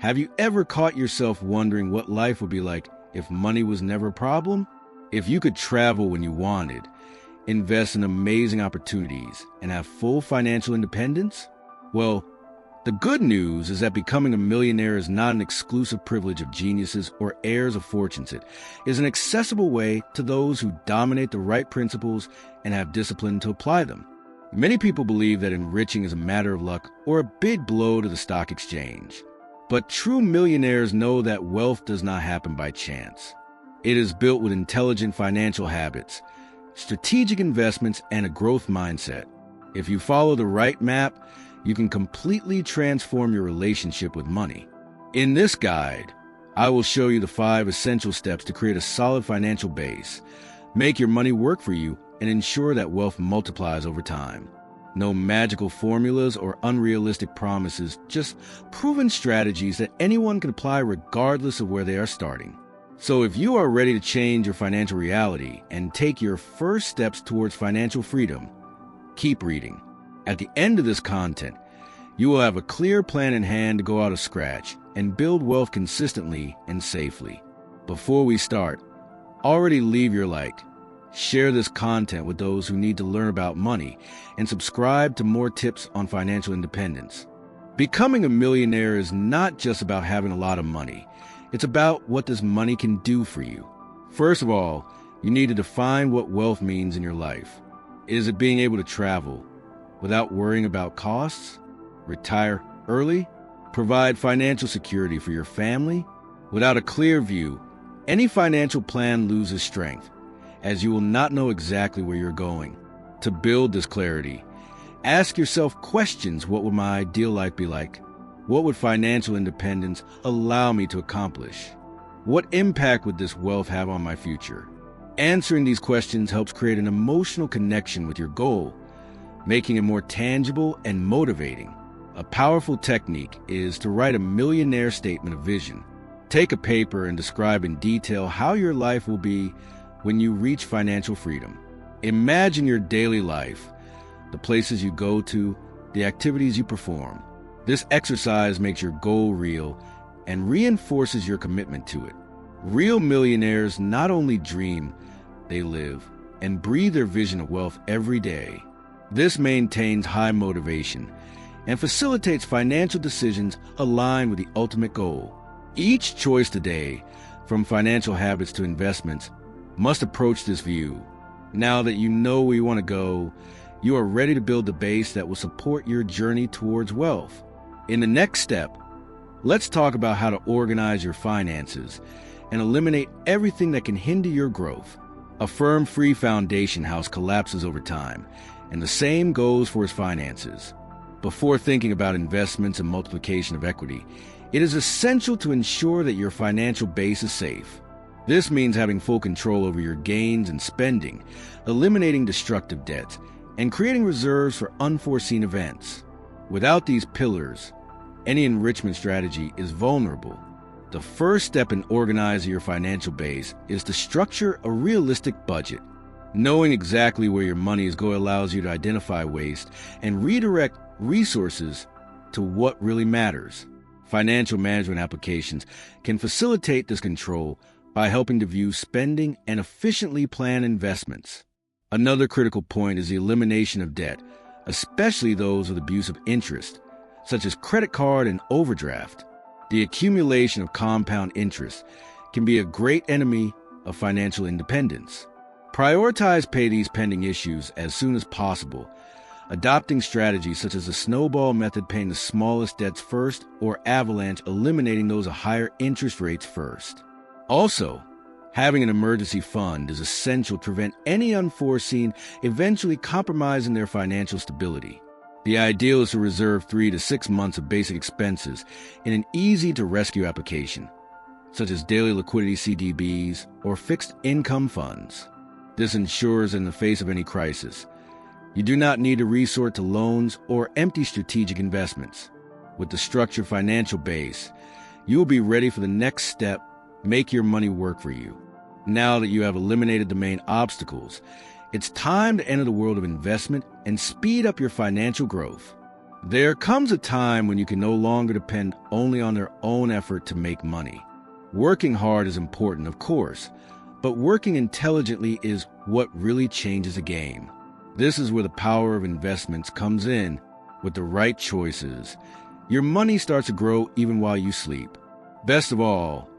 Have you ever caught yourself wondering what life would be like if money was never a problem? If you could travel when you wanted, invest in amazing opportunities, and have full financial independence? Well, the good news is that becoming a millionaire is not an exclusive privilege of geniuses or heirs of fortunes. It is an accessible way to those who dominate the right principles and have discipline to apply them. Many people believe that enriching is a matter of luck or a big blow to the stock exchange. But true millionaires know that wealth does not happen by chance. It is built with intelligent financial habits, strategic investments, and a growth mindset. If you follow the right map, you can completely transform your relationship with money. In this guide, I will show you the 5 essential steps to create a solid financial base, make your money work for you, and ensure that wealth multiplies over time. No magical formulas or unrealistic promises, just proven strategies that anyone can apply regardless of where they are starting. So if you are ready to change your financial reality and take your first steps towards financial freedom, keep reading. At the end of this content, you will have a clear plan in hand to go out of scratch and build wealth consistently and safely. Before we start, already leave your like, share this content with those who need to learn about money, and subscribe to more tips on financial independence. Becoming a millionaire is not just about having a lot of money. It's about what this money can do for you. First of all, you need to define what wealth means in your life. Is it being able to travel without worrying about costs? Retire early? Provide financial security for your family? Without a clear view, any financial plan loses strength, as you will not know exactly where you're going. To build this clarity, ask yourself questions. What would my ideal life be like? What would financial independence allow me to accomplish? What impact would this wealth have on my future? Answering these questions helps create an emotional connection with your goal, making it more tangible and motivating. A powerful technique is to write a millionaire statement of vision. Take a paper and describe in detail how your life will be when you reach financial freedom. Imagine your daily life, the places you go to, the activities you perform. This exercise makes your goal real and reinforces your commitment to it. Real millionaires not only dream, they live and breathe their vision of wealth every day. This maintains high motivation and facilitates financial decisions aligned with the ultimate goal. Each choice today, from financial habits to investments, must approach this view. Now that you know where you want to go, you are ready to build the base that will support your journey towards wealth. In the next step, let's talk about how to organize your finances and eliminate everything that can hinder your growth. A firm-free foundation house collapses over time, and the same goes for its finances. Before thinking about investments and multiplication of equity, it is essential to ensure that your financial base is safe. This means having full control over your gains and spending, eliminating destructive debts, and creating reserves for unforeseen events. Without these pillars, any enrichment strategy is vulnerable. The first step in organizing your financial base is to structure a realistic budget. Knowing exactly where your money is going allows you to identify waste and redirect resources to what really matters. Financial management applications can facilitate this control by helping to view spending and efficiently plan investments. Another critical point is the elimination of debt, especially those with abusive interest, such as credit card and overdraft. The accumulation of compound interest can be a great enemy of financial independence. Prioritize pay these pending issues as soon as possible, adopting strategies such as the snowball method, paying the smallest debts first, or avalanche, eliminating those at higher interest rates first. Also, having an emergency fund is essential to prevent any unforeseen, eventually compromising their financial stability. The ideal is to reserve 3 to 6 months of basic expenses in an easy-to-rescue application, such as daily liquidity CDBs or fixed income funds. This ensures in the face of any crisis, you do not need to resort to loans or empty strategic investments. With the structured financial base, you will be ready for the next step. Make your money work for you. Now that you have eliminated the main obstacles, it's time to enter the world of investment and speed up your financial growth. There comes a time when you can no longer depend only on their own effort to make money. Working hard is important, of course, but working intelligently is what really changes a game. This is where the power of investments comes in. With the right choices, your money starts to grow even while you sleep. Best of all,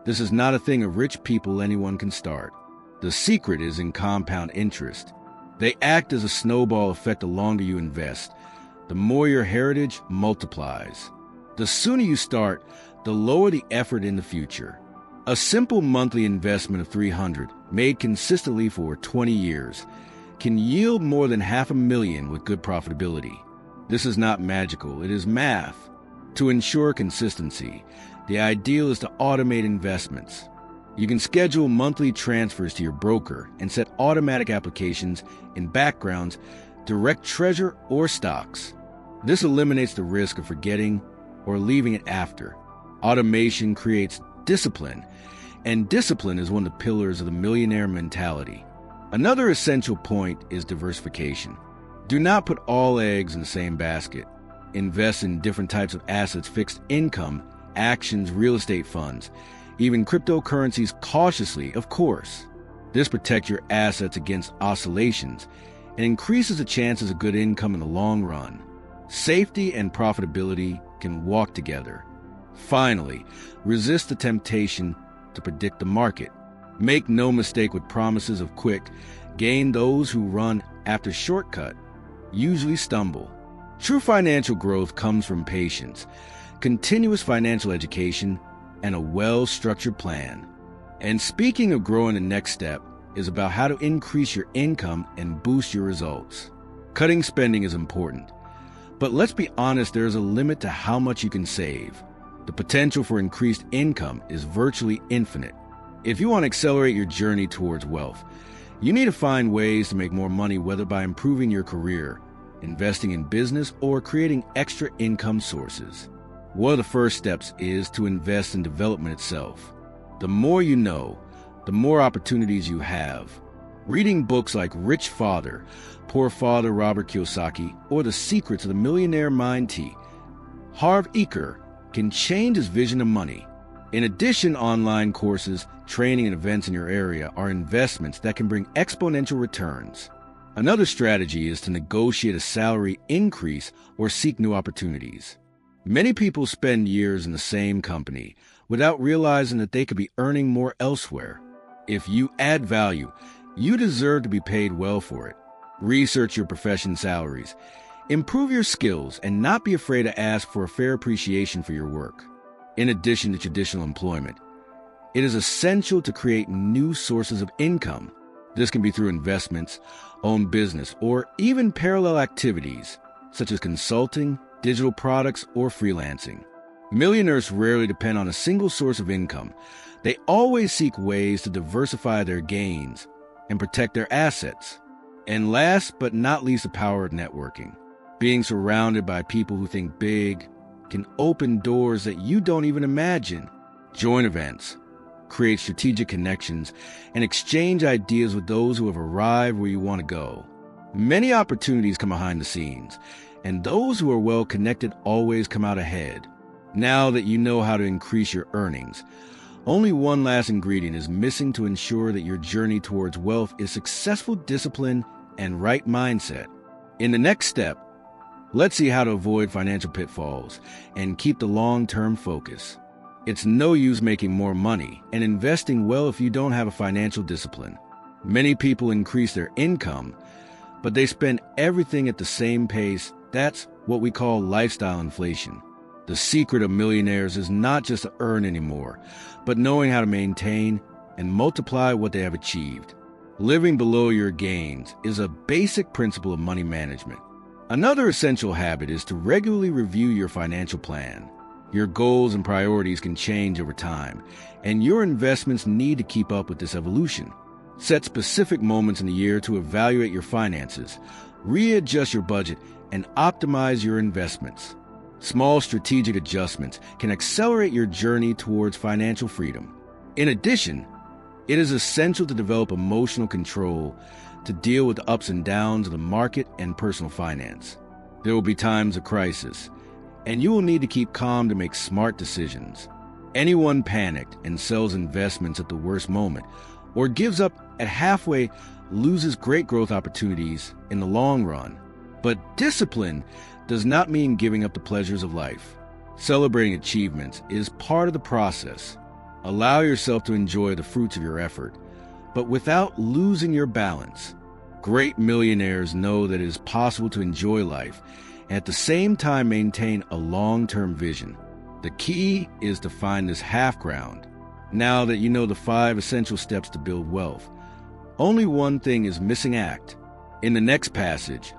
this is not a thing of rich people anyone can start. The secret is in compound interest. They act as a snowball effect the longer you invest. The more your heritage multiplies. The sooner you start, the lower the effort in the future. A simple monthly investment of $300, made consistently for 20 years, can yield more than $500,000 with good profitability. This is not magical, it is math. To ensure consistency, the ideal is to automate investments. You can schedule monthly transfers to your broker and set automatic applications in backgrounds, direct treasure, or stocks. This eliminates the risk of forgetting or leaving it after. Automation creates discipline, and discipline is one of the pillars of the millionaire mentality. Another essential point is diversification. Do not put all eggs in the same basket. Invest in different types of assets, fixed income, actions, real estate funds, even cryptocurrencies cautiously, of course. This protects your assets against oscillations and increases the chances of good income in the long run. Safety and profitability can walk together. Finally, resist the temptation to predict the market. Make no mistake with promises of quick gain. Those who run after shortcut usually stumble. True financial growth comes from patience, continuous financial education, and a well-structured plan. And speaking of growing, the next step is about how to increase your income and boost your results. Cutting spending is important, but let's be honest, there is a limit to how much you can save. The potential for increased income is virtually infinite. If you want to accelerate your journey towards wealth, you need to find ways to make more money, whether by improving your career, investing in business, or creating extra income sources. One of the first steps is to invest in development itself. The more you know, the more opportunities you have. Reading books like Rich Father, Poor Father, Robert Kiyosaki, or The Secrets of the Millionaire Mind Harv Eker can change his vision of money. In addition, online courses, training, and events in your area are investments that can bring exponential returns. Another strategy is to negotiate a salary increase or seek new opportunities. Many people spend years in the same company without realizing that they could be earning more elsewhere. If you add value, you deserve to be paid well for it. Research your profession's salaries. Improve your skills and not be afraid to ask for a fair appreciation for your work. In addition to traditional employment, it is essential to create new sources of income. This can be through investments, own business, or even parallel activities, such as consulting, digital products, or freelancing. Millionaires rarely depend on a single source of income. They always seek ways to diversify their gains and protect their assets. And last but not least, the power of networking. Being surrounded by people who think big can open doors that you don't even imagine. Join events, create strategic connections, and exchange ideas with those who have arrived where you want to go. Many opportunities come behind the scenes, and those who are well connected always come out ahead. Now that you know how to increase your earnings, only one last ingredient is missing to ensure that your journey towards wealth is successful: discipline and right mindset. In the next step, let's see how to avoid financial pitfalls and keep the long-term focus. It's no use making more money and investing well if you don't have a financial discipline. Many people increase their income, but they spend everything at the same pace. That's what we call lifestyle inflation. The secret of millionaires is not just to earn anymore, but knowing how to maintain and multiply what they have achieved. Living below your gains is a basic principle of money management. Another essential habit is to regularly review your financial plan. Your goals and priorities can change over time, and your investments need to keep up with this evolution. Set specific moments in the year to evaluate your finances, readjust your budget, and optimize your investments. Small strategic adjustments can accelerate your journey towards financial freedom. In addition, it is essential to develop emotional control to deal with the ups and downs of the market and personal finance. There will be times of crisis, and you will need to keep calm to make smart decisions. Anyone panicked and sells investments at the worst moment, or gives up at halfway, loses great growth opportunities in the long run. But discipline does not mean giving up the pleasures of life. Celebrating achievements is part of the process. Allow yourself to enjoy the fruits of your effort, but without losing your balance. Great millionaires know that it is possible to enjoy life and at the same time maintain a long-term vision. The key is to find this half ground. Now that you know the 5 essential steps to build wealth, only one thing is missing act. In the next passage,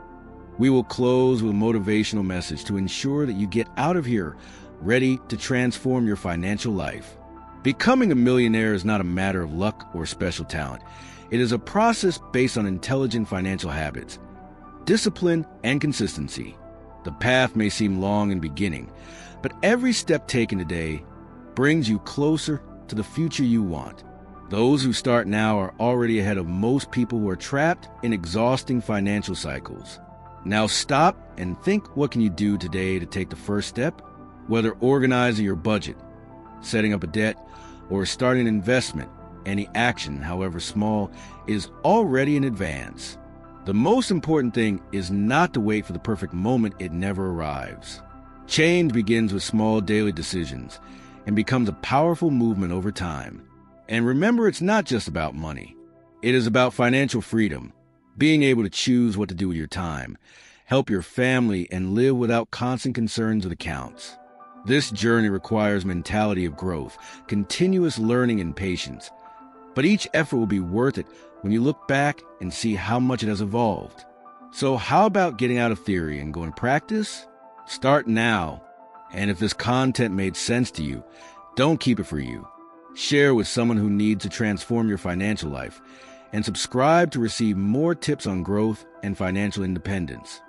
we will close with a motivational message to ensure that you get out of here ready to transform your financial life. Becoming a millionaire is not a matter of luck or special talent. It is a process based on intelligent financial habits, discipline, and consistency. The path may seem long in beginning, but every step taken today brings you closer to the future you want. Those who start now are already ahead of most people who are trapped in exhausting financial cycles. Now stop and think, what can you do today to take the first step? Whether organizing your budget, setting up a debt, or starting an investment, any action, however small, is already in advance. The most important thing is not to wait for the perfect moment. It never arrives. Change begins with small daily decisions and becomes a powerful movement over time. And remember, it's not just about money. It is about financial freedom, being able to choose what to do with your time, help your family, and live without constant concerns with accounts. This journey requires mentality of growth, continuous learning, and patience. But each effort will be worth it when you look back and see how much it has evolved. So how about getting out of theory and going to practice? Start now. And if this content made sense to you, don't keep it for you. Share with someone who needs to transform your financial life, and subscribe to receive more tips on growth and financial independence.